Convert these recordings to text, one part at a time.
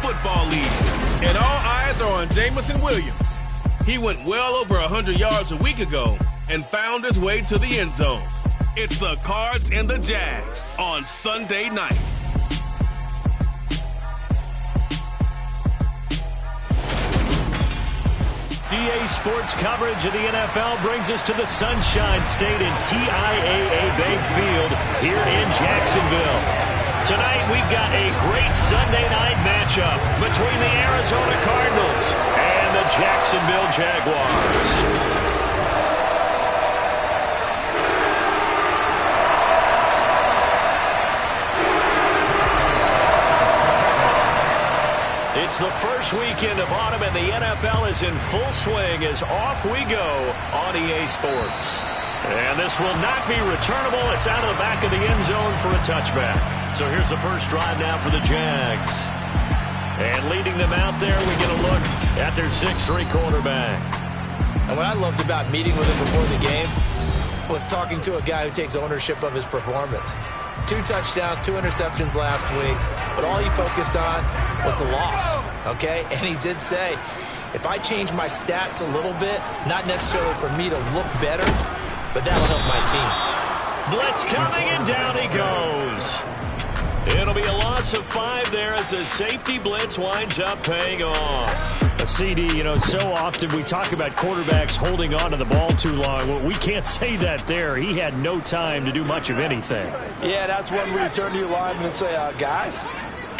Football League. And all eyes are on Jamison Williams. He went well over 100 yards a week ago and found his way to the end zone. It's the Cards and the Jags on Sunday night. EA Sports coverage of the NFL brings us to the Sunshine State in TIAA Bank Field here in Jacksonville. Tonight we've got a great Sunday night matchup between the Arizona Cardinals and the Jacksonville Jaguars. It's the first weekend of autumn, and the NFL is in full swing as off we go on EA Sports. And this will not be returnable. It's out of the back of the end zone for a touchback. So here's the first drive now for the Jags. And leading them out there, we get a look at their 6'3" quarterback. And what I loved about meeting with him before the game was talking to a guy who takes ownership of his performance. 2 touchdowns, 2 interceptions last week, but all he focused on was the loss, okay? And he did say, if I change my stats a little bit, not necessarily for me to look better, but that'll help my team. Blitz coming, and down he goes. It'll be a loss of 5 there as the safety blitz winds up paying off. CD, so often we talk about quarterbacks holding on to the ball too long. Well, we can't say that there. He had no time to do much of anything. Yeah, that's one where you turn to your lineman and say, guys,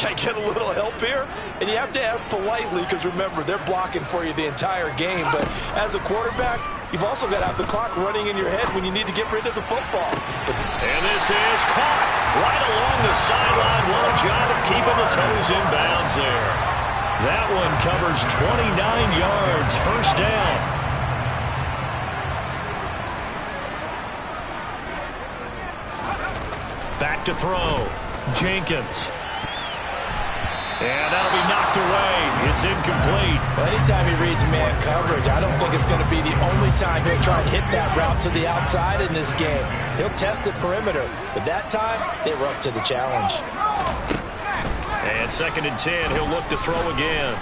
can I get a little help here? And you have to ask politely because, remember, they're blocking for you the entire game. But as a quarterback, you've also got to have the clock running in your head when you need to get rid of the football. And this is caught right along the sideline. What a job of keeping the toes in bounds there. That one covers 29 yards, first down. Back to throw. Jenkins. And that'll be knocked away. It's incomplete. Well, anytime he reads man coverage, I don't think it's going to be the only time he'll try and hit that route to the outside in this game. He'll test the perimeter, but that time they were up to the challenge. And 2nd and 10, he'll look to throw again.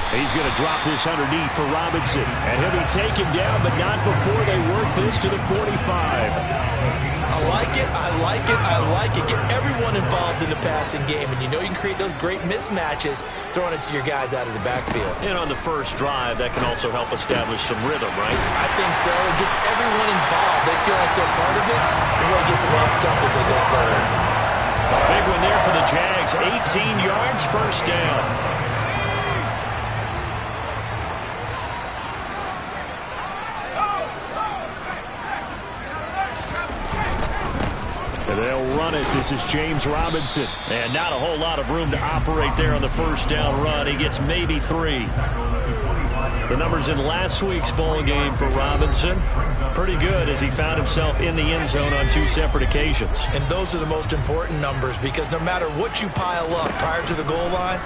He's going to drop this underneath for Robinson. And he'll be taken down, but not before they work this to the 45. I like it, I like it, I like it. Get everyone involved in the passing game. And you can create those great mismatches throwing it to your guys out of the backfield. And on the first drive, that can also help establish some rhythm, right? I think so. It gets everyone involved. They feel like they're part of it. It really gets them amped up as they go forward. A big one there for the Jags. 18 yards, first down. And they'll run it. This is James Robinson. And not a whole lot of room to operate there on the first down run. He gets maybe 3. The numbers in last week's ball game for Robinson, pretty good as he found himself in the end zone on 2 separate occasions. And those are the most important numbers because no matter what you pile up prior to the goal line,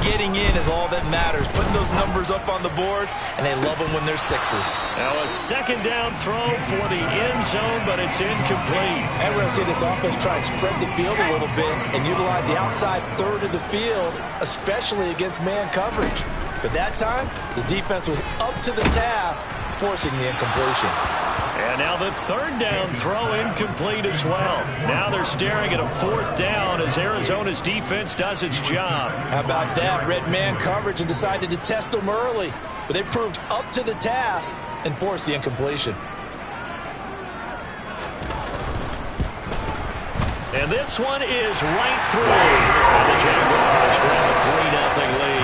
getting in is all that matters. Putting those numbers up on the board, and they love them when they're 6s. Now a 2nd down throw for the end zone, but it's incomplete. And we're going to see this offense try and spread the field a little bit and utilize the outside third of the field, especially against man coverage. But that time, the defense was up to the task, forcing the incompletion. And now the 3rd down throw incomplete as well. Now they're staring at a 4th down as Arizona's defense does its job. How about that? Red man coverage and decided to test them early. But they proved up to the task and forced the incompletion. And this one is right through. And the Jaguars grab a 3-0 lead.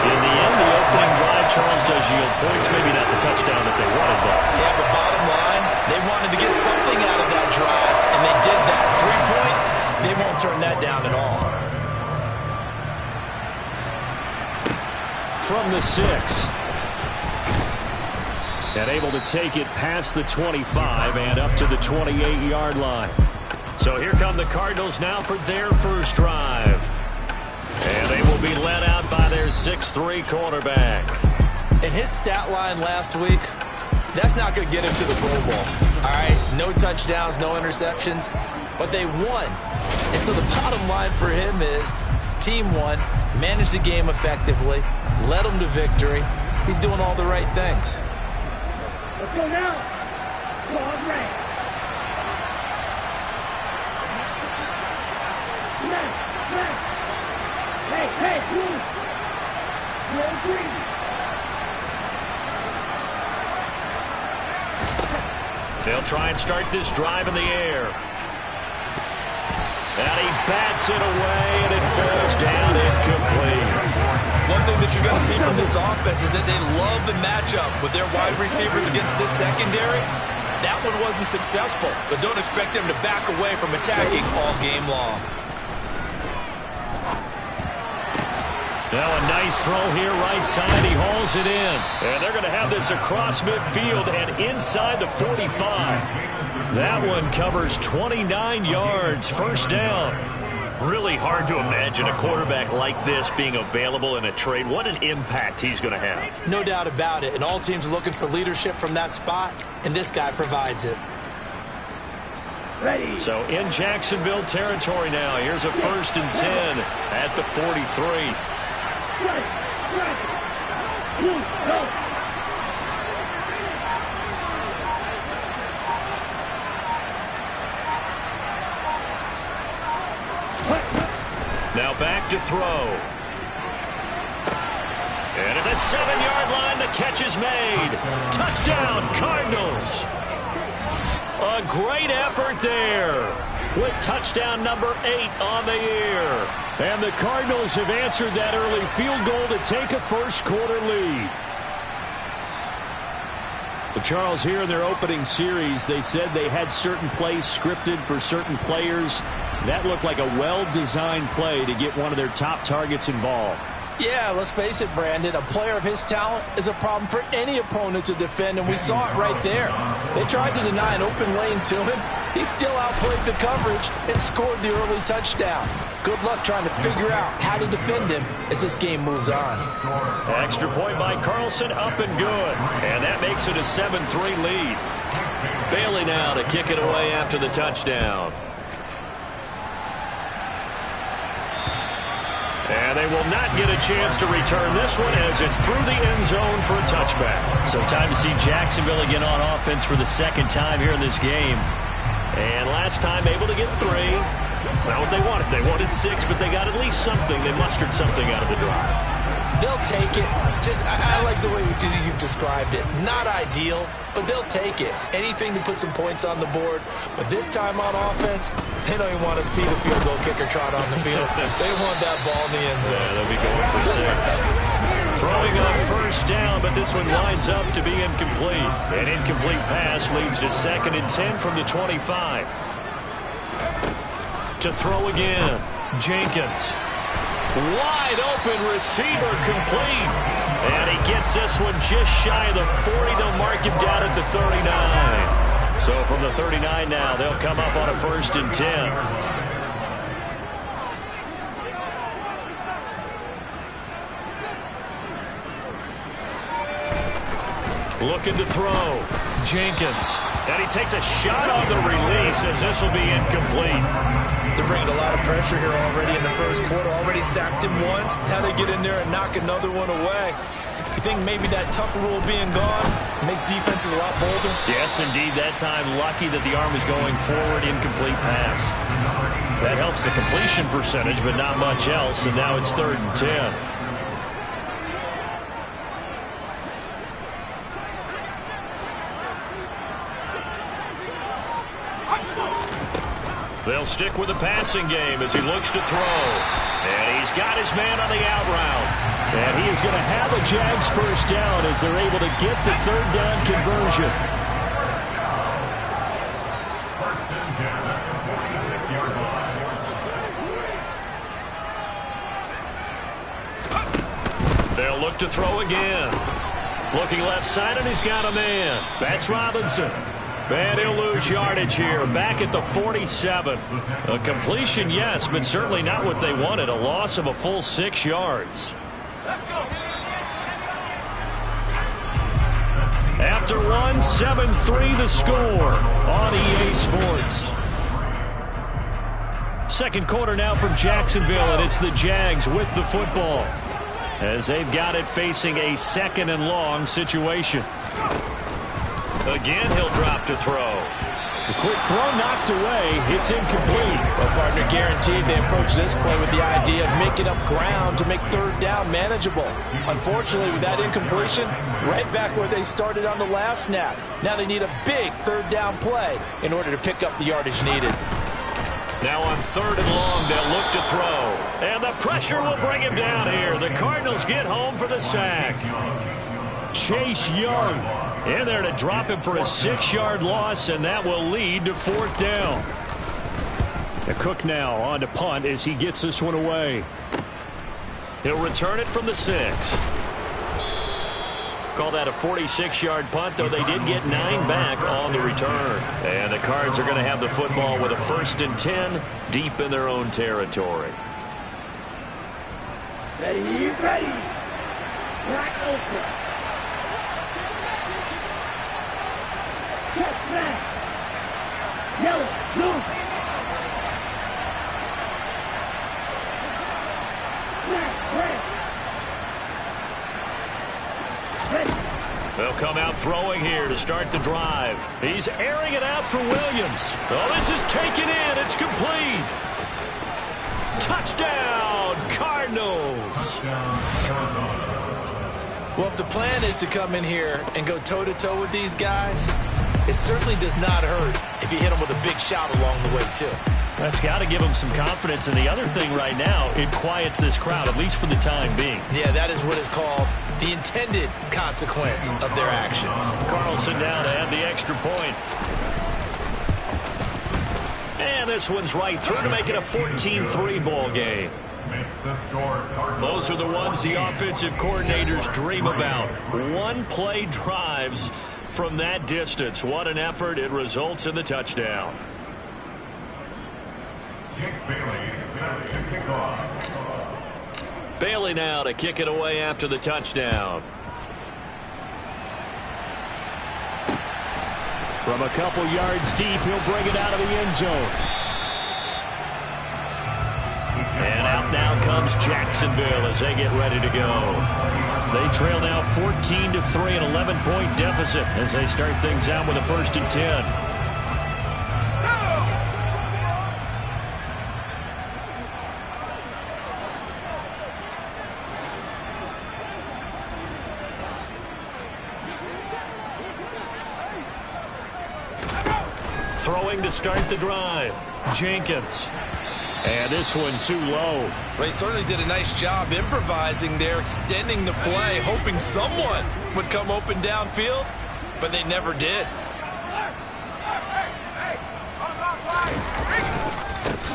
In the end, the opening drive, Charles, does yield points. Maybe not the touchdown that they wanted, though. Yeah, but bottom line, they wanted to get something out of that drive, and they did that. 3 points, they won't turn that down at all. From the 6. And able to take it past the 25 and up to the 28-yard line. So here come the Cardinals now for their first drive. And they will be led out by their 6'3" quarterback. In his stat line last week, that's not going to get him to the Pro Bowl. All right, no touchdowns, no interceptions, but they won. And so the bottom line for him is Team won, managed the game effectively, led them to victory. He's doing all the right things. Let's go now. Squad rank. Hey, blue. Blue green. They'll try and start this drive in the air. And he bats it away, and it falls down incomplete. One thing that you're going to see from this offense is that they love the matchup with their wide receivers against this secondary. That one wasn't successful, but don't expect them to back away from attacking all game long. Now a nice throw here right side. He hauls it in. And they're going to have this across midfield and inside the 45. That one covers 29 yards. First down. Really hard to imagine a quarterback like this being available in a trade. What an impact he's going to have. No doubt about it. And all teams are looking for leadership from that spot, and this guy provides it. Ready. So in Jacksonville territory now. Here's a 1st and 10 at the 43. Ready. Blue, go. Now back to throw. And at the 7-yard line, the catch is made. Touchdown, Cardinals. A great effort there with touchdown number 8 on the year. And the Cardinals have answered that early field goal to take a first-quarter lead. But Charles, here in their opening series, they said they had certain plays scripted for certain players. That looked like a well-designed play to get one of their top targets involved. Yeah, let's face it, Brandon. A player of his talent is a problem for any opponent to defend, and we saw it right there. They tried to deny an open lane to him. He still outplayed the coverage and scored the early touchdown. Good luck trying to figure out how to defend him as this game moves on. Extra point by Carlson, up and good. And that makes it a 7-3 lead. Bailey now to kick it away after the touchdown. And they will not get a chance to return this one as it's through the end zone for a touchback. So time to see Jacksonville again on offense for the second time here in this game. And last time able to get 3. It's not what they wanted. They wanted 6, but they got at least something. They mustered something out of the drive. They'll take it. I like the way you've described it. Not ideal, but they'll take it. Anything to put some points on the board. But this time on offense, they don't even want to see the field goal kicker trot on the field. They want that ball in the end zone. Yeah, they'll be going for 6. Throwing on first down, but this one winds up to be incomplete. An incomplete pass leads to 2nd and 10 from the 25. To throw again, Jenkins. Wide open receiver complete. And he gets this one just shy of the 40. They'll mark him down at the 39. So from the 39 now, they'll come up on a 1st and 10. Looking to throw. Jenkins. And he takes a shot on the release as this will be incomplete. They're bringing a lot of pressure here already in the first quarter. Already sacked him once. Now they get in there and knock another one away. You think maybe that Tucker rule being gone makes defenses a lot bolder? Yes, indeed. That time, lucky that the arm was going forward. Incomplete pass. That helps the completion percentage, but not much else. And now it's 3rd and 10. They'll stick with the passing game as he looks to throw. And he's got his man on the out route. And he is going to have a Jags first down as they're able to get the 3rd down conversion. They'll look to throw again. Looking left side, and he's got a man. That's Robinson. And he'll lose yardage here, back at the 47. A completion, yes, but certainly not what they wanted. A loss of a full 6 yards. After one, 7-3 the score on EA Sports. Second quarter now from Jacksonville, and it's the Jags with the football as they've got it facing a 2nd and long situation. Again, he'll drop to throw. The quick throw knocked away. It's incomplete. Well, partner, guaranteed they approach this play with the idea of making up ground to make 3rd down manageable. Unfortunately, with that incompletion, right back where they started on the last snap. Now they need a big 3rd down play in order to pick up the yardage needed. Now on 3rd and long, they'll look to throw. And the pressure will bring him down here. The Cardinals get home for the sack. Chase Young in there to drop him for a 6-yard loss, and that will lead to 4th down. The Cook now on to punt as he gets this one away. He'll return it from the 6. Call that a 46-yard punt, though they did get 9 back on the return. And the Cards are going to have the football with a 1st and 10 deep in their own territory. Ready, ready. Black open. Catch back. Yellow, loose. Black, red. They'll come out throwing here to start the drive. He's airing it out for Williams. Oh, this is taken in. It's complete. Touchdown, Cardinals. Well, if the plan is to come in here and go toe-to-toe with these guys, it certainly does not hurt if you hit them with a big shout along the way, too. That's got to give them some confidence. And the other thing right now, it quiets this crowd, at least for the time being. Yeah, that is what is called the intended consequence of their actions. Carlson down to add the extra point. And this one's right through to make it a 14-3 ball game. Those are the ones the offensive coordinators dream about. One-play drives from that distance. What an effort. It results in the touchdown. Bailey now to kick it away after the touchdown. From a couple yards deep, he'll bring it out of the end zone. And out now comes Jacksonville as they get ready to go. They trail now 14-3, an 11-point deficit as they start things out with a 1st and 10. Throwing to start the drive. Jenkins. And this one too low. They certainly did a nice job improvising there, extending the play, hoping someone would come open downfield, but they never did.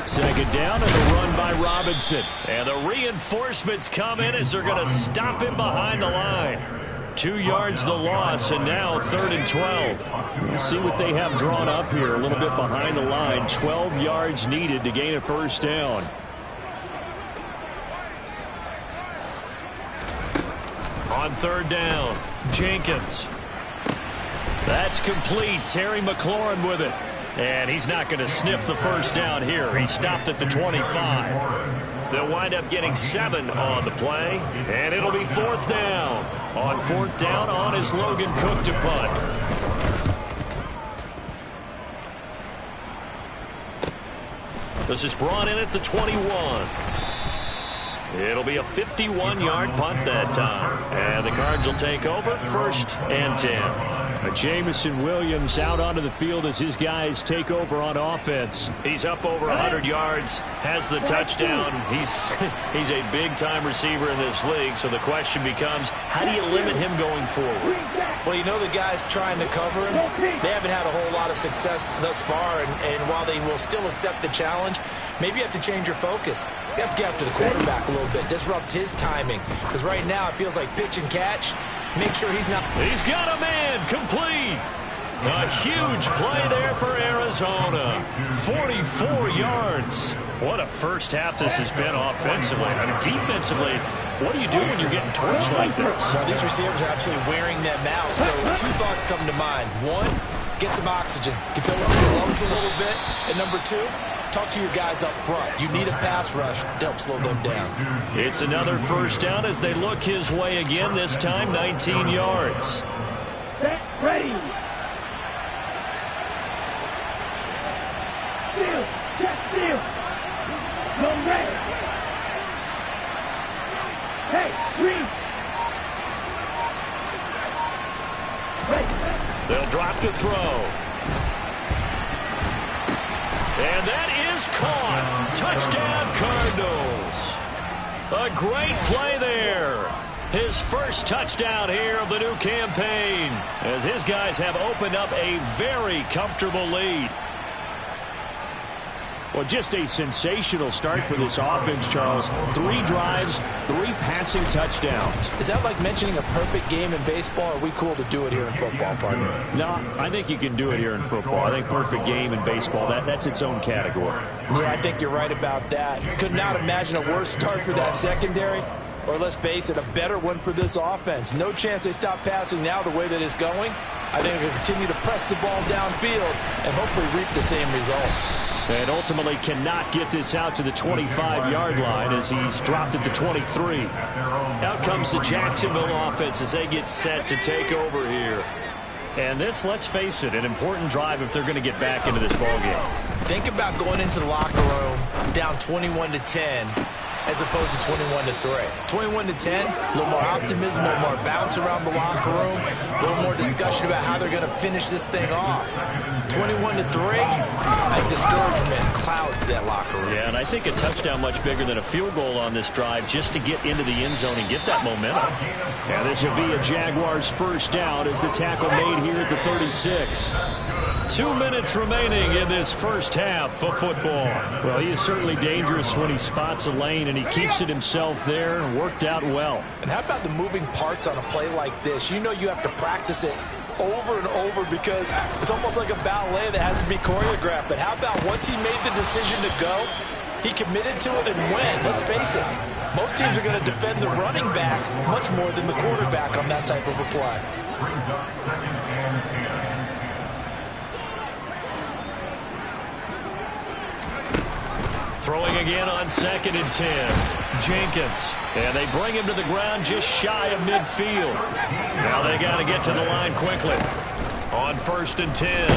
Second down and a run by Robinson. And the reinforcements come in as they're going to stop him behind the line. 2 yards the loss, and now 3rd and 12. We'll see what they have drawn up here. A little bit behind the line. 12 yards needed to gain a 1st down. On 3rd down, Jenkins. That's complete. Terry McLaurin with it. And he's not going to sniff the 1st down here. He stopped at the 25. They'll wind up getting 7 on the play, and it'll be 4th down. On 4th down, on is Logan Cook to punt. This is brought in at the 21. It'll be a 51-yard punt that time. And the Cards will take over 1st and 10. Jamison Williams out onto the field as his guys take over on offense. He's up over 100 yards, has the touchdown. He's a big-time receiver in this league, so the question becomes, how do you limit him going forward? Well, you know the guys trying to cover him, they haven't had a whole lot of success thus far, and while they will still accept the challenge, maybe you have to change your focus. You have to get after the quarterback a little bit, disrupt his timing, because right now it feels like pitch and catch. Make sure he's not. He's got a man complete. A huge play there for Arizona. 44 yards. What a first half this has been offensively. I mean, defensively, what do you do when you're getting torched like this? Well, these receivers are absolutely wearing them out. So 2 thoughts come to mind. 1, get some oxygen. Can fill up your lungs a little bit. And number 2, talk to your guys up front. You need a pass rush to help slow them down. It's another first down as they look his way again, this time 19 yards. Set, ready. Still, set still. No red. Hey, green. They'll drop to throw. And that is caught. Touchdown, Cardinals. A great play there. His first touchdown here of the new campaign, as his guys have opened up a very comfortable lead. Well, just a sensational start for this offense, Charles. 3 drives, 3 passing touchdowns. Is that like mentioning a perfect game in baseball, or are we cool to do it here in football, partner? No, I think you can do it here in football. I think perfect game in baseball, that's its own category. Yeah, I think you're right about that. Could not imagine a worse start for that secondary, or let's face it, a better one for this offense. No chance they stop passing now the way that it's going. I think they'll continue to press the ball downfield and hopefully reap the same results. And ultimately cannot get this out to the 25-yard line as he's dropped at the 23. Out comes the Jacksonville offense as they get set to take over here. And this, let's face it, an important drive if they're going to get back into this ballgame. Think about going into the locker room down 21-10 as opposed to 21-3. 21-10, a little more optimism, a little more bounce around the locker room, a little more discussion about how they're going to finish this thing off. 21-3, I think discouragement clouds that locker room. Yeah, and I think a touchdown much bigger than a field goal on this drive just to get into the end zone and get that momentum. And this will be a Jaguars first down as the tackle made here at the 36. 2 minutes remaining in this first half of football. Well, he is certainly dangerous when he spots a lane, and he keeps it himself there and worked out well. And how about the moving parts on a play like this? You know you have to practice it over and over because it's almost like a ballet that has to be choreographed. But how about once he made the decision to go, he committed to it and went. Let's face it, most teams are going to defend the running back much more than the quarterback on that type of a play. Throwing again on 2nd and 10. Jenkins. And they bring him to the ground just shy of midfield. Now they got to get to the line quickly. On 1st and 10.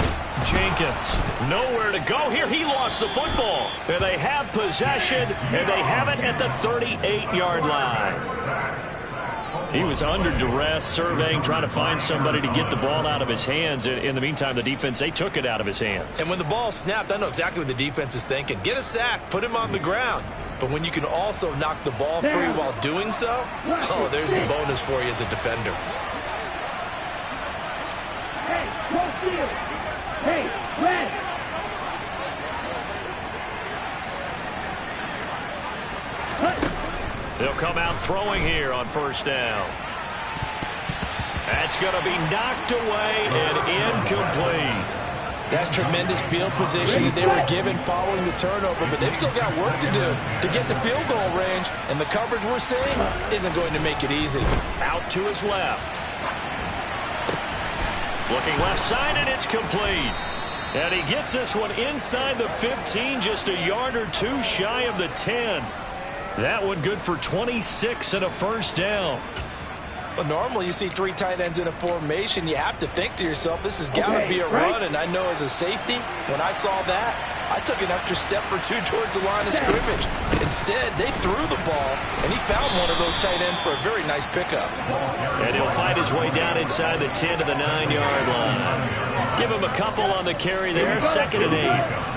Jenkins. Nowhere to go here. He lost the football. And they have possession, and they have it at the 38-yard line. He was under duress, surveying, trying to find somebody to get the ball out of his hands. In the meantime, the defense, they took it out of his hands. And when the ball snapped, I know exactly what the defense is thinking. Get a sack, put him on the ground. But when you can also knock the ball free while doing so, oh, there's the bonus for you as a defender. Hey, go field. Hey, red. They'll come out throwing here on first down. That's going to be knocked away and incomplete. That's tremendous field position that they were given following the turnover, but they've still got work to do to get the field goal range, and the coverage we're seeing isn't going to make it easy. Out to his left. Looking left side, and it's complete. And he gets this one inside the 15, just a yard or two shy of the 10. That one good for 26 and a first down. Well, normally you see 3 tight ends in a formation. You have to think to yourself, this has got to be a run. And I know as a safety, when I saw that, I took an extra step or 2 towards the line of scrimmage. Instead, they threw the ball, and he found one of those tight ends for a very nice pickup. And he'll fight his way down inside the 10 to the 9-yard line. Give him a couple on the carry there, 2nd and 8.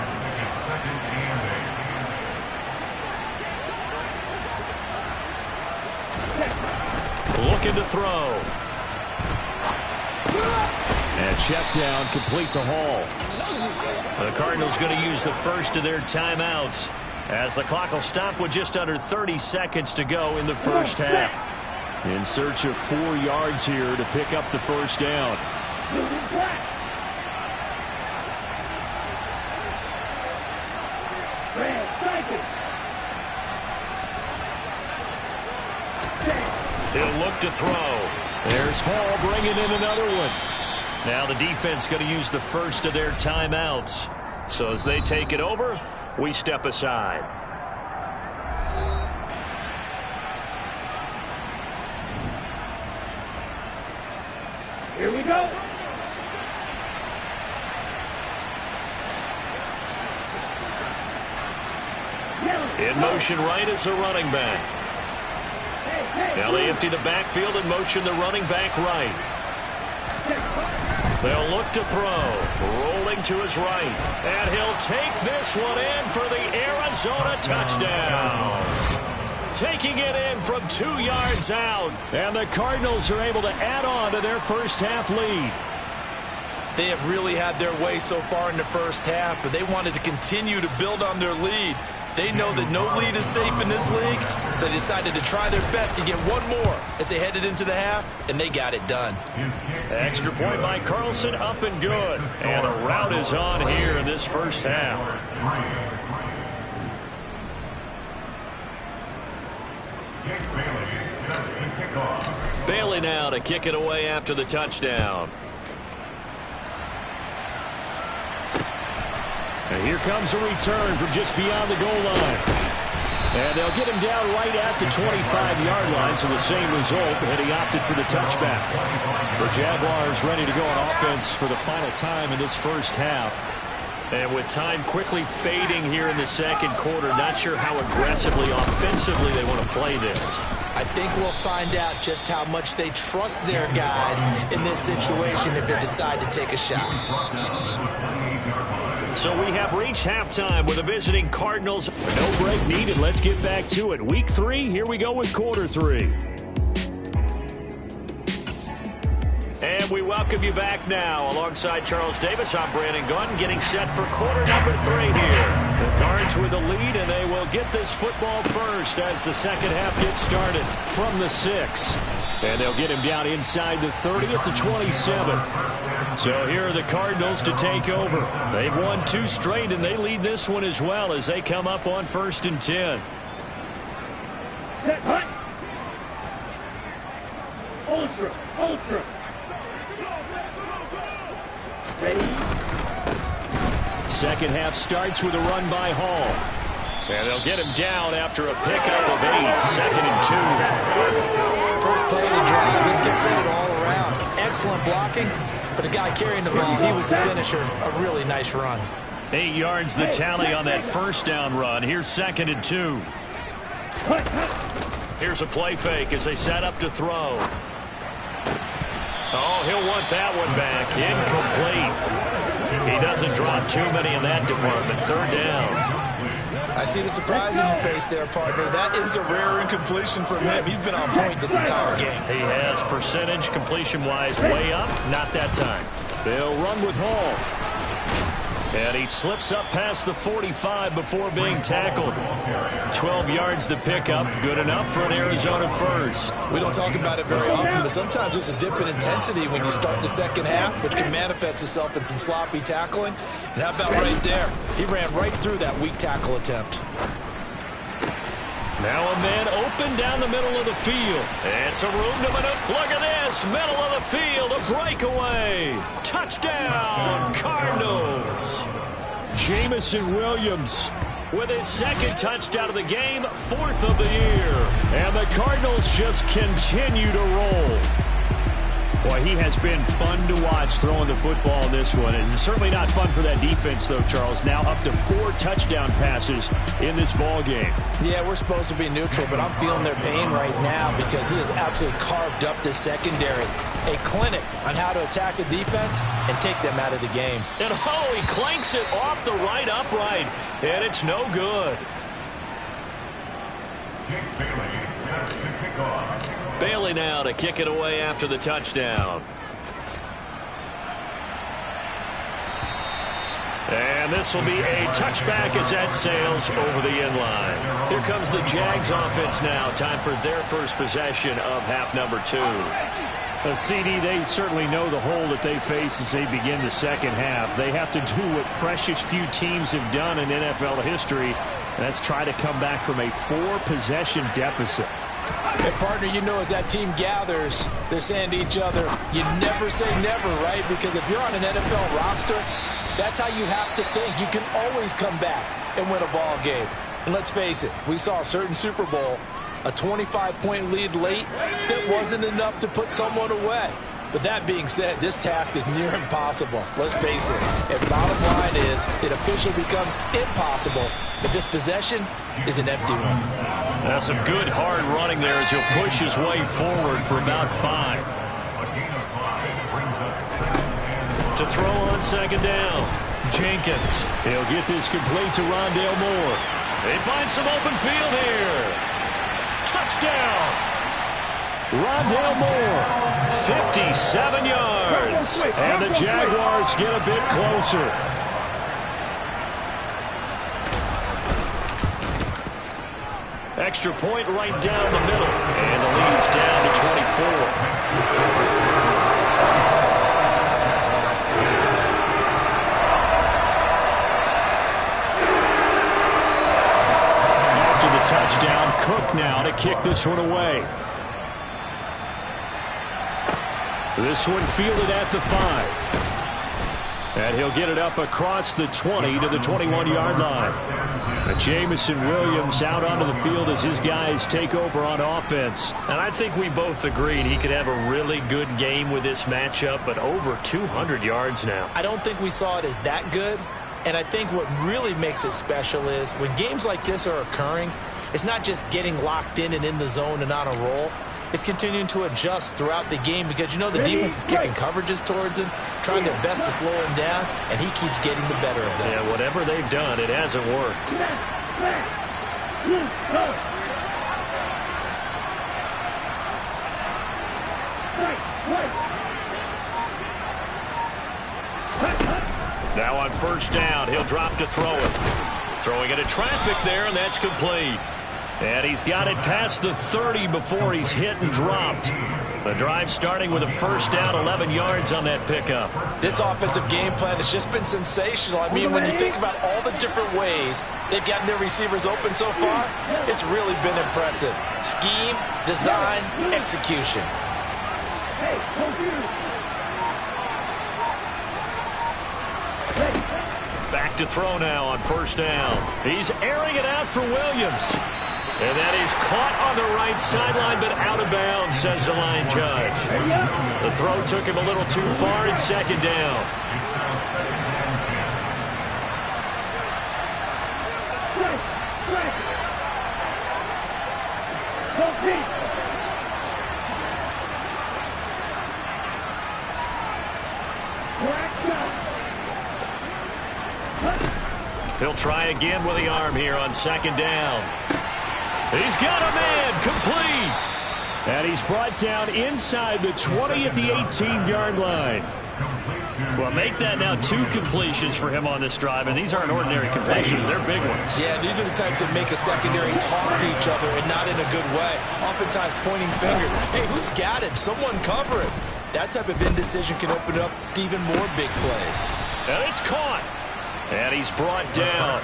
Looking to throw. And check down, complete to Hall. The Cardinals going to use the first of their timeouts as the clock will stop with just under 30 seconds to go in the first half. In search of 4 yards here to pick up the first down. He'll look to throw. There's Hall bringing in another one. Now the defense going to use the first of their timeouts. So as they take it over, We step aside. Here we go. In motion right is the running back. Now they empty the backfield and motion the running back right. They'll look to throw. Rolling to his right. And he'll take this one in for the Arizona touchdown. Taking it in from 2 yards out. And the Cardinals are able to add on to their first half lead. They have really had their way so far in the first half, but they wanted to continue to build on their lead. They know that no lead is safe in this league, so they decided to try their best to get one more as they headed into the half, and they got it done. Extra point by Carlson, up and good. And the rout is on here in this first half. Bailey now to kick it away after the touchdown. And here comes a return from just beyond the goal line. And they'll get him down right at the 25-yard line, so the same result, and he opted for the touchback. The Jaguars ready to go on offense for the final time in this first half. And with time quickly fading here in the second quarter, not sure how aggressively, offensively they want to play this. I think we'll find out just how much they trust their guys in this situation if they decide to take a shot. So we have reached halftime with the visiting Cardinals. No break needed. Let's get back to it. Week 3, here we go with quarter 3. And we welcome you back now. Alongside Charles Davis, I'm Brandon Gunn, getting set for quarter number 3 here. The Cards with the lead, and they will get this football first as the second half gets started from the 6. And they'll get him down inside the 30 at the 27. So here are the Cardinals to take over. They've won 2 straight, and they lead this one as well as they come up on 1st and 10. Set, hut. Ultra. Ready? Second half starts with a run by Hall. And they'll get him down after a pickup of 8. 2nd and 2. First play of the drive, let's get credit all around. Excellent blocking, but the guy carrying the ball, he was the finisher. A really nice run. 8 yards the tally on that first down run. Here's 2nd and 2. Here's a play fake as they set up to throw. Oh, he'll want that one back. Incomplete. He doesn't drop too many in that department. 3rd down. I see the surprise in your face there, partner. That is a rare incompletion from him. He's been on point this entire game. He has percentage completion-wise way up. Not that time. They'll run with Hall. And he slips up past the 45 before being tackled. 12 yards to pick up. Good enough for an Arizona first. We don't talk about it very often, but sometimes there's a dip in intensity when you start the second half, which can manifest itself in some sloppy tackling. And how about right there? He ran right through that weak tackle attempt. Now a man open down the middle of the field. And some room to maneuver. Look at this. Middle of the field. A breakaway. Touchdown, Cardinals. Jamison Williams with his 2nd touchdown of the game, 4th of the year. And the Cardinals just continue to roll. Boy, he has been fun to watch throwing the football in this one. It's certainly not fun for that defense, though, Charles. Now up to 4 touchdown passes in this ball game. Yeah, we're supposed to be neutral, but I'm feeling their pain right now because he has absolutely carved up this secondary. A clinic on how to attack a defense and take them out of the game. And oh, he clanks it off the right upright, and it's no good. Bailey now to kick it away after the touchdown. And this will be a touchback as that sails over the end line. Here comes the Jags offense now. Time for their first possession of half number 2. CD, they certainly know the hole that they face as they begin the second half. They have to do what precious few teams have done in NFL history. And that's try to come back from a 4-possession deficit. Hey, partner, you know as that team gathers, they're saying to each other, you never say never, right? Because if you're on an NFL roster, that's how you have to think. You can always come back. and win a ball game. And let's face it, we saw a certain Super Bowl, a 25-point lead late that wasn't enough to put someone away. But that being said, this task is near impossible. Let's face it. And bottom line is, it officially becomes impossible if this possession is an empty one. That's some good hard running there as he'll push his way forward for about 5. To throw on second down. Jenkins. He'll get this complete to Rondale Moore. They find some open field here. Touchdown. Rondale Moore, 57 yards. And the Jaguars get a bit closer. Extra point right down the middle. And the lead's down to 24. Touchdown, Cook now to kick this one away. This one fielded at the 5. And he'll get it up across the 20 to the 21-yard line. And Jameson Williams out onto the field as his guys take over on offense. And I think we both agreed he could have a really good game with this matchup, but over 200 yards now. I don't think we saw it as that good. And I think what really makes it special is when games like this are occurring, it's not just getting locked in and in the zone and on a roll. It's continuing to adjust throughout the game because you know the defense is kicking coverages towards him, trying their best to slow him down, and he keeps getting the better of them. Yeah, whatever they've done, it hasn't worked. Now on first down, he'll drop to throw it. Throwing into traffic there, and that's complete. And he's got it past the 30 before he's hit and dropped. The drive starting with a first down, 11 yards on that pickup. This offensive game plan has just been sensational. I mean, when you think about all the different ways they've gotten their receivers open so far, it's really been impressive. Scheme, design, execution. Back to throw now on first down. He's airing it out for Williams. And that is caught on the right sideline, but out of bounds, says the line judge. The throw took him a little too far in second down. He'll try again with the arm here on second down. He's got a man, complete. And he's brought down inside the 20 at the 18-yard line. Well, make that now 2 completions for him on this drive, and these aren't ordinary completions. They're big ones. Yeah, these are the types that make a secondary talk to each other and not in a good way. Oftentimes pointing fingers. Hey, who's got him? Someone cover him. That type of indecision can open up to even more big plays. And it's caught. And he's brought down.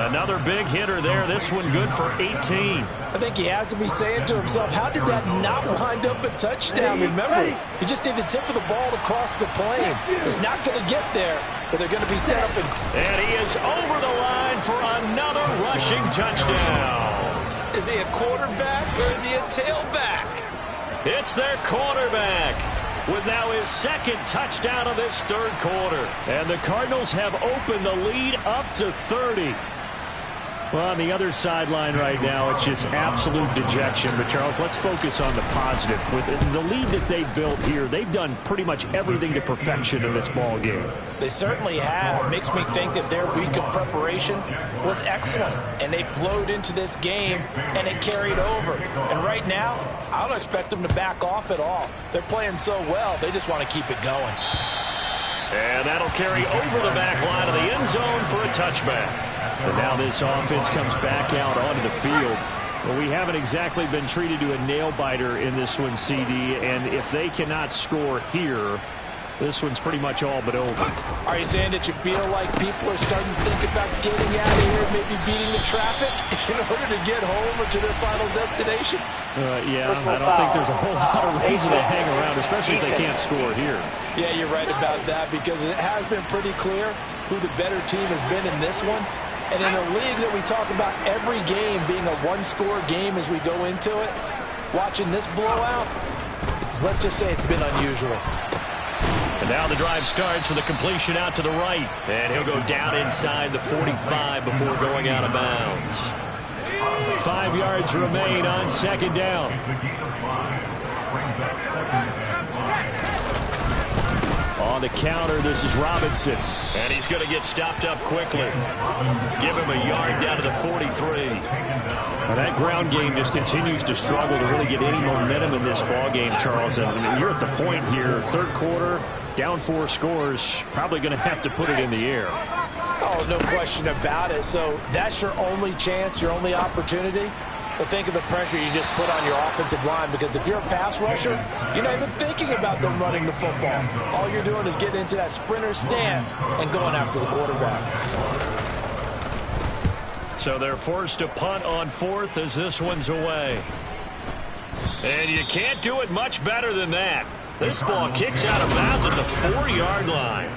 Another big hitter there. This one good for 18. I think he has to be saying to himself, how did that not wind up a touchdown? Remember, you just need the tip of the ball to cross the plane. It's not going to get there, but they're going to be set up. And he is over the line for another rushing touchdown. Is he a quarterback or is he a tailback? It's their quarterback, with now his second touchdown of this third quarter. And the Cardinals have opened the lead up to 30. Well, on the other sideline right now, it's just absolute dejection. But, Charles, let's focus on the positive. With the lead that they've built here, they've done pretty much everything to perfection in this ball game. They certainly have. It makes me think that their week of preparation was excellent. And they flowed into this game, and it carried over. And right now, I don't expect them to back off at all. They're playing so well, they just want to keep it going. And that'll carry over the back line of the end zone for a touchback. And now this offense comes back out onto the field. Well, we haven't exactly been treated to a nail-biter in this one, CD. And if they cannot score here, this one's pretty much all but over. Are you saying that you feel like people are starting to think about getting out of here, maybe beating the traffic in order to get home or to their final destination? Yeah, I don't think there's a whole lot of reason to hang around, especially if they can't score here. Yeah, you're right about that because it has been pretty clear who the better team has been in this one. And in a league that we talk about every game being a one-score game as we go into it, watching this blowout, let's just say it's been unusual. And now the drive starts with a completion out to the right. And he'll go down inside the 45 before going out of bounds. 5 yards remain on second down. On the counter, this is Robinson. And he's going to get stopped up quickly. Give him a yard down to the 43. Well, that ground game just continues to struggle to really get any momentum in this ball game, Charles. And you're at the point here, third quarter, down 4 scores, probably going to have to put it in the air. Oh, no question about it. So that's your only chance, your only opportunity. But think of the pressure you just put on your offensive line, because if you're a pass rusher, you're not even thinking about them running the football. All you're doing is getting into that sprinter stance and going after the quarterback. So they're forced to punt on 4th as this one's away. And you can't do it much better than that. This ball kicks out of bounds at the 4-yard line.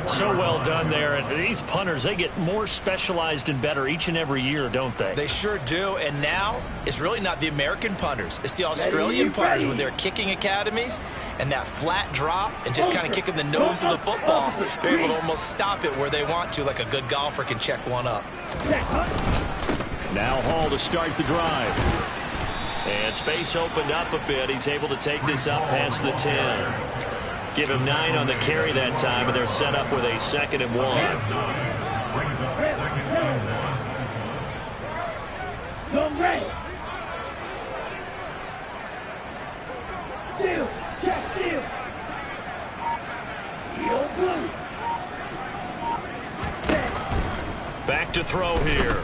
So well done there. And these punters, they get more specialized and better each and every year, don't they? They sure do. And now it's really not the American punters. It's the Australian punters with their kicking academies and that flat drop and just kind of kicking the nose of the football. They're able to almost stop it where they want to, like a good golfer can check one up. Now Hall to start the drive. And space opened up a bit. He's able to take this up past the 10. Give him 9 on the carry that time, and they're set up with a 2nd and 1. Steal, check, steal. Back to throw here.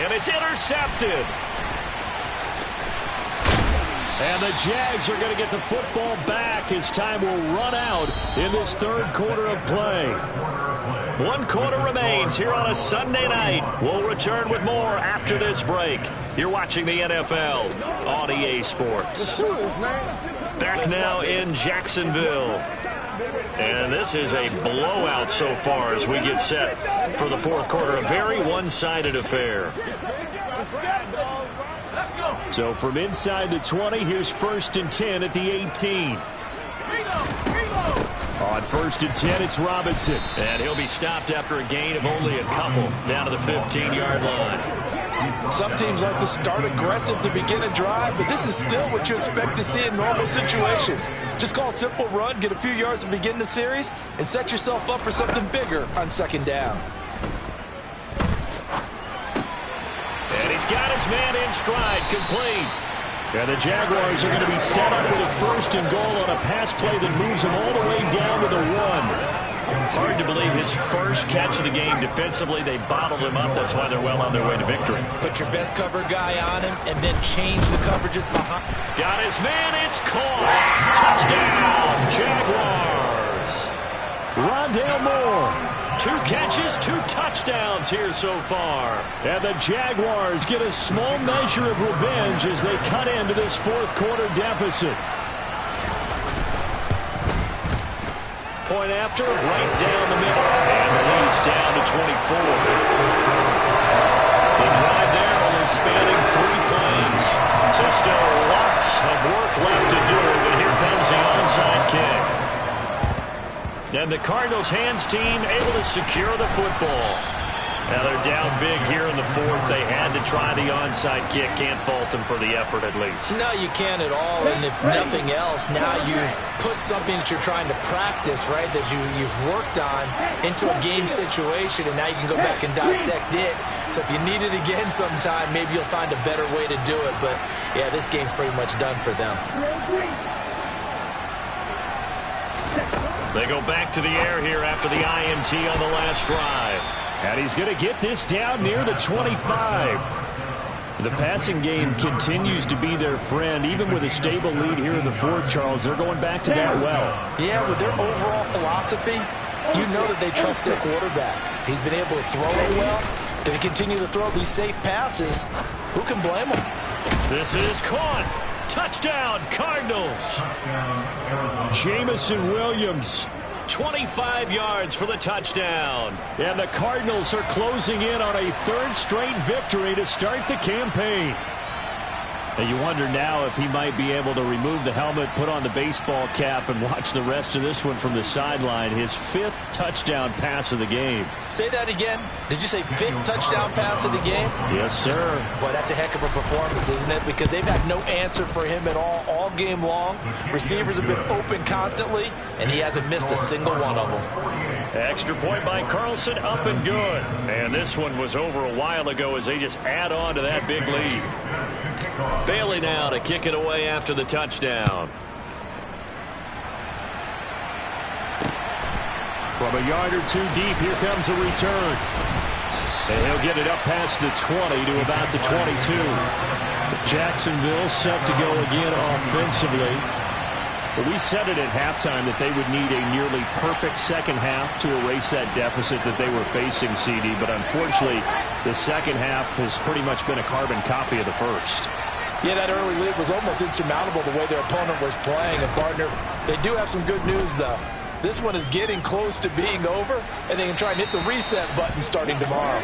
And it's intercepted. And the Jags are going to get the football back as time will run out in this third quarter of play. 1 quarter remains here on a Sunday night. We'll return with more after this break. You're watching the NFL on EA Sports. Back now in Jacksonville. And this is a blowout so far as we get set for the fourth quarter. A very one-sided affair. So from inside the 20, here's 1st and 10 at the 18. On 1st and 10, it's Robinson. And he'll be stopped after a gain of only a couple down to the 15-yard line. Some teams like to start aggressive to begin a drive, but this is still what you expect to see in normal situations. Just call a simple run, get a few yards to begin the series, and set yourself up for something bigger on 2nd down. And he's got his man in stride, complete. And the Jaguars are going to be set up with a 1st and goal on a pass play that moves them all the way down to the 1. Hard to believe his first catch of the game defensively. They bottled him up. That's why they're well on their way to victory. Put your best cover guy on him and then change the coverages behind. Got his man. It's caught. Touchdown, Jaguars. Rondale Moore. 2 catches, 2 touchdowns here so far. And the Jaguars get a small measure of revenge as they cut into this fourth quarter deficit. Point after, right down the middle. And the lead's down to 24. The drive there only spanning 3 plays. So still lots of work left to do, but here comes the onside kick. And the Cardinals hands team able to secure the football. Now they're down big here in the 4th. They had to try the onside kick. Can't fault them for the effort at least. No, you can't at all. And if nothing else, now you've put something that you're trying to practice, right, that you've worked on into a game situation, and now you can go back and dissect it. So if you need it again sometime, maybe you'll find a better way to do it. But, yeah, this game's pretty much done for them. They go back to the air here after the INT on the last drive. And he's going to get this down near the 25. The passing game continues to be their friend. Even with a stable lead here in the 4th, Charles, they're going back to that well. Yeah, with their overall philosophy, you know that they trust their quarterback. He's been able to throw it well. If they continue to throw these safe passes, who can blame them? This is caught. Touchdown, Cardinals. Jamison Williams 25 yards for the touchdown. And the Cardinals are closing in on a third straight victory to start the campaign. And you wonder now if he might be able to remove the helmet, put on the baseball cap, and watch the rest of this one from the sideline. His 5th touchdown pass of the game. Say that again. Did you say 5th touchdown pass of the game? Yes, sir. Boy, that's a heck of a performance, isn't it? Because they've had no answer for him at all game long. Receivers have been open constantly, and he hasn't missed a single one of them. Extra point by Carlson, up and good. And this one was over a while ago as they just add on to that big lead. Bailey now to kick it away after the touchdown. From a yard or two deep, here comes a return. And he'll get it up past the 20 to about the 22. Jacksonville set to go again offensively. But we said it at halftime that they would need a nearly perfect second half to erase that deficit that they were facing, CD. But unfortunately, the second half has pretty much been a carbon copy of the first. Yeah, that early lead was almost insurmountable the way their opponent was playing. And, partner, they do have some good news, though. This one is getting close to being over, and they can try and hit the reset button starting tomorrow.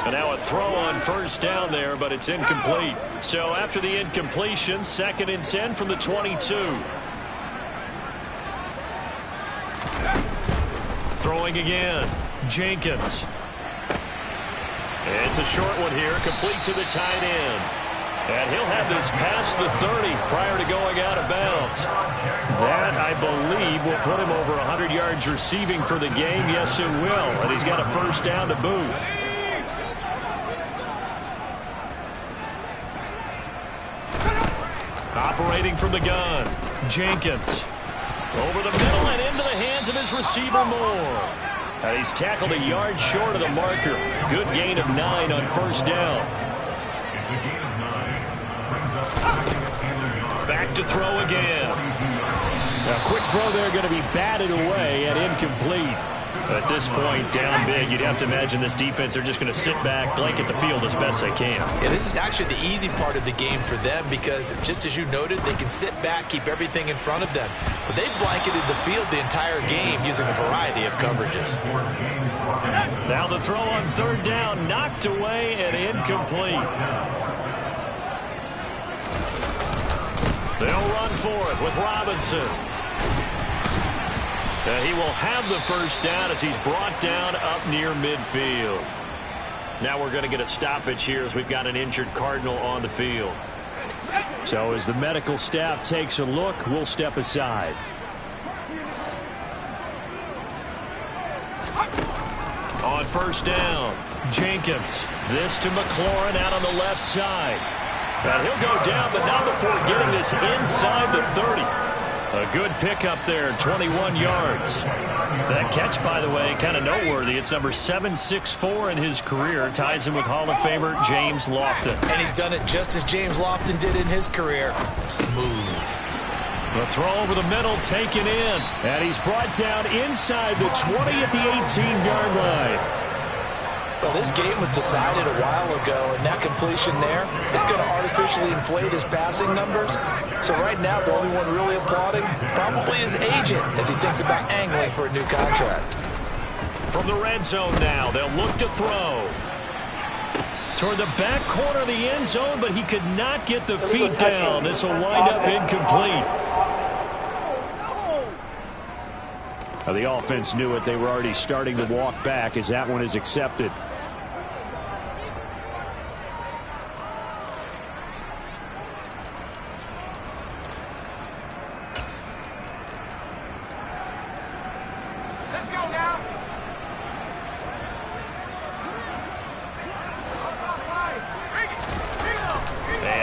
And now a throw on first down there, but it's incomplete. So after the incompletion, 2nd and 10 from the 22. Throwing again. Jenkins. It's a short one here, complete to the tight end. And he'll have this past the 30 prior to going out of bounds. That, I believe, will put him over 100 yards receiving for the game. Yes, it will. And he's got a first down to boot. Operating from the gun. Jenkins. Over the middle and into the hands of his receiver, Moore. And he's tackled a yard short of the marker. Good gain of 9 on first down. Back to throw again. A quick throw there going to be batted away and incomplete. At this point, down big, you'd have to imagine this defense, they're just going to sit back, blanket the field as best they can. Yeah, this is actually the easy part of the game for them because, just as you noted, they can sit back, keep everything in front of them. But they've blanketed the field the entire game using a variety of coverages. Now the throw on third down, knocked away and incomplete. They'll run for it with Robinson. And he will have the first down as he's brought down up near midfield. Now we're going to get a stoppage here as we've got an injured Cardinal on the field. So as the medical staff takes a look, we'll step aside. On first down, Jenkins. This to McLaurin out on the left side. And he'll go down, but not before getting this inside the 30. A good pickup there, 21 yards. That catch, by the way, kind of noteworthy. It's number 764 in his career. Ties him with Hall of Famer James Lofton. And he's done it just as James Lofton did in his career. Smooth. The throw over the middle, taken in. And he's brought down inside the 20 at the 18-yard line. Well, this game was decided a while ago, and that completion there is going to artificially inflate his passing numbers. So right now, the only one really applauding probably his agent as he thinks about angling for a new contract. From the red zone now, they'll look to throw. Toward the back corner of the end zone, but he could not get the feet down. This will wind up incomplete. Now, the offense knew it. They were already starting to walk back as that one is accepted.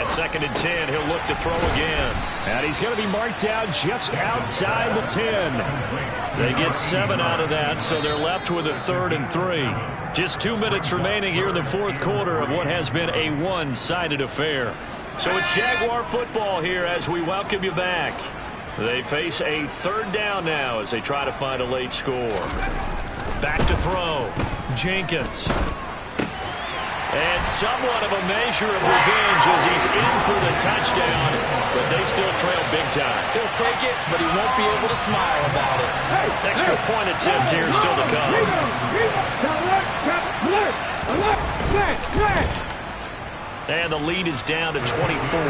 Second and 10, he'll look to throw again. And he's going to be marked out just outside the 10. They get 7 out of that, so they're left with a 3rd and 3. Just 2 minutes remaining here in the fourth quarter of what has been a one-sided affair. So it's Jaguar football here as we welcome you back. They face a 3rd down now as they try to find a late score. Back to throw. Jenkins. And somewhat of a measure of revenge as he's in for the touchdown. But they still trail big time. He'll take it, but he won't be able to smile about it. Extra point attempt here still to come. And the lead is down to 24.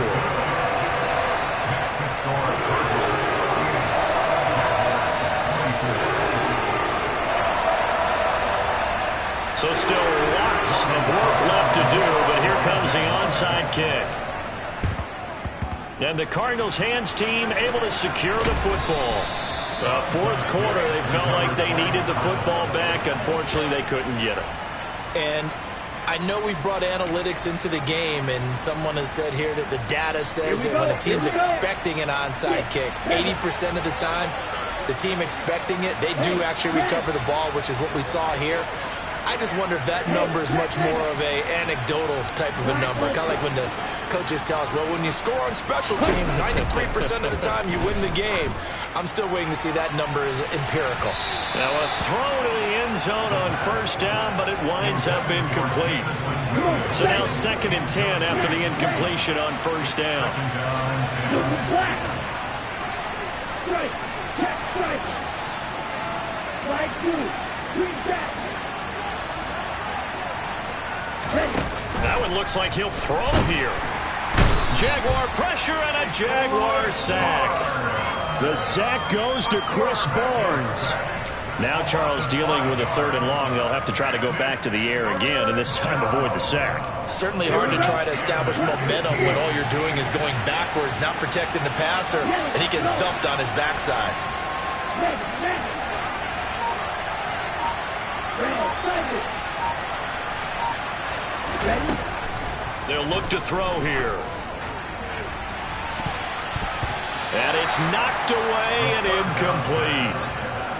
So still lots of work left to do, but here comes the onside kick. And the Cardinals' hands team able to secure the football. The fourth quarter, they felt like they needed the football back. Unfortunately, they couldn't get it. And I know we brought analytics into the game, and someone has said here that the data says that when a team's expecting an onside kick, 80% of the time, the team expecting it, they do actually recover the ball, which is what we saw here. I just wonder if that number is much more of a anecdotal type of a number. Kind of like when the coaches tell us, well, when you score on special teams, 93% of the time you win the game. I'm still waiting to see that number is empirical. Now a throw to the end zone on first down, but it winds up incomplete. So now 2nd and 10 after the incompletion on first down. Now it looks like he'll throw here. Jaguar pressure and a Jaguar sack. The sack goes to Chris Barnes. Now Charles dealing with a 3rd and long. They'll have to try to go back to the air again, and this time avoid the sack. Certainly hard to try to establish momentum when all you're doing is going backwards, not protecting the passer, and he gets dumped on his backside. They'll look to throw here. And it's knocked away and incomplete.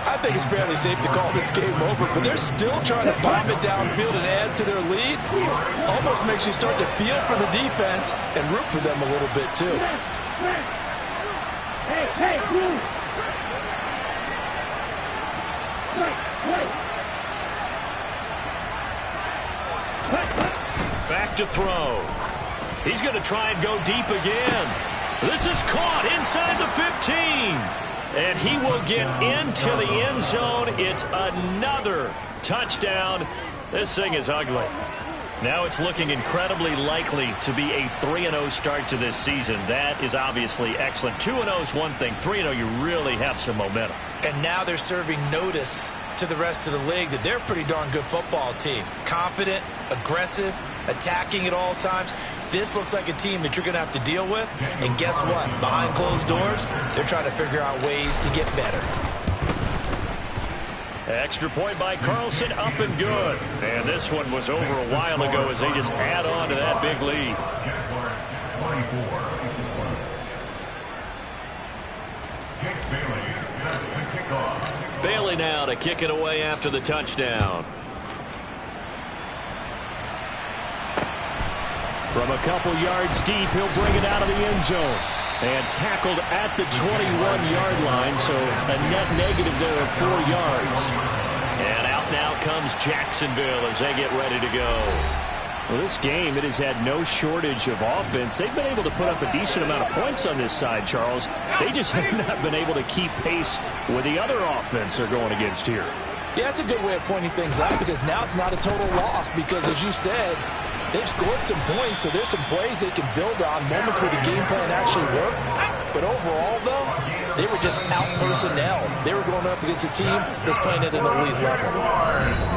I think it's fairly safe to call this game over, but they're still trying to bomb it downfield and add to their lead. Almost makes you start to feel for the defense and root for them a little bit, too. Back to throw. He's going to try and go deep again. This is caught inside the 15. And he will get into the end zone. It's another touchdown. This thing is ugly. Now it's looking incredibly likely to be a 3-0 start to this season. That is obviously excellent. 2-0 is one thing. 3-0, you really have some momentum. And now they're serving notice to the rest of the league that they're a pretty darn good football team. Confident, aggressive, attacking at all times. This looks like a team that you're going to have to deal with. And guess what? Behind closed doors, they're trying to figure out ways to get better. Extra point by Carlson, up and good. And this one was over a while ago as they just add on to that big lead. Bailey now to kick it away after the touchdown. From a couple yards deep, he'll bring it out of the end zone. And tackled at the 21-yard line, so a net negative there of 4 yards. And out now comes Jacksonville as they get ready to go. Well, this game, it has had no shortage of offense. They've been able to put up a decent amount of points on this side, Charles. They just have not been able to keep pace with the other offense they're going against here. Yeah, that's a good way of pointing things out because now it's not a total loss because, as you said, they've scored some points, so there's some plays they can build on, moments where the game plan actually worked. But overall, though, they were just out-personnel. They were going up against a team that's playing at an elite level.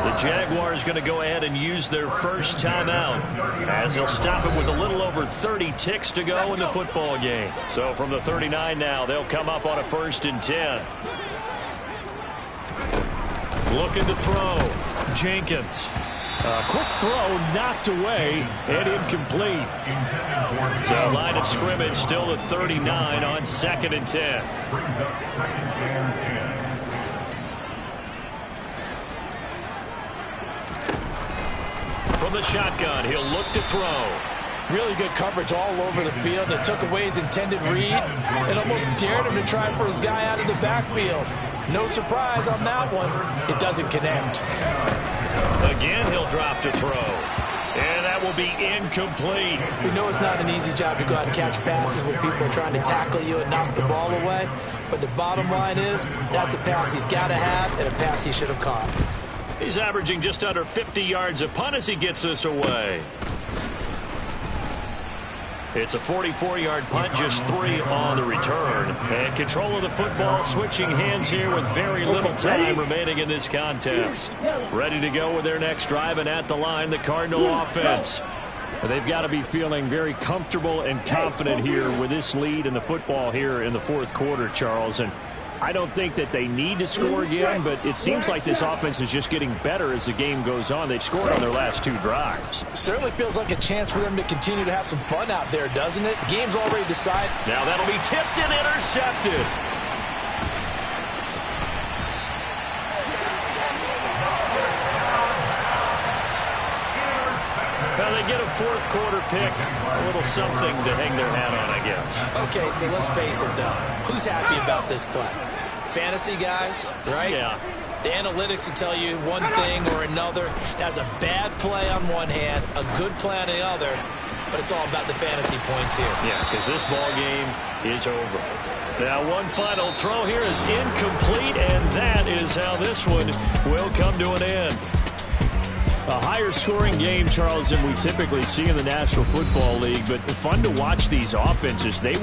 The Jaguars going to go ahead and use their first timeout as they'll stop it with a little over 30 ticks to go in the football game. So from the 39 now, they'll come up on a 1st and 10. Looking to throw. Jenkins. A quick throw knocked away and incomplete. So line of scrimmage still at 39 on 2nd and 10. From the shotgun, he'll look to throw. Really good coverage all over the field. It took away his intended read and almost dared him to try for his guy out of the backfield. No surprise on that one. It doesn't connect. Again, he'll drop to throw. And that will be incomplete. We know it's not an easy job to go out and catch passes when people are trying to tackle you and knock the ball away. But the bottom line is, that's a pass he's got to have and a pass he should have caught. He's averaging just under 50 yards a punt as he gets this away. It's a 44-yard punt, just 3 on the return. And control of the football, switching hands here with very little time remaining in this contest. Ready to go with their next drive, and at the line, the Cardinal offense. They've got to be feeling very comfortable and confident here with this lead in the football here in the fourth quarter, Charles. And I don't think that they need to score again, but it seems like this offense is just getting better as the game goes on. They've scored on their last 2 drives. Certainly feels like a chance for them to continue to have some fun out there, doesn't it? Game's already decided. Now that'll be tipped and intercepted. Now they get a fourth quarter pick, a little something to hang their hat on, I guess. Okay, so let's face it, though. Who's happy about this play? Fantasy guys, right? Yeah. The analytics will tell you one thing or another. That's a bad play on one hand, a good play on the other, but it's all about the fantasy points here. Yeah, because this ball game is over. Now one final throw here is incomplete, and that is how this one will come to an end. A higher scoring game, Charles, than we typically see in the National Football League, but fun to watch these offenses. They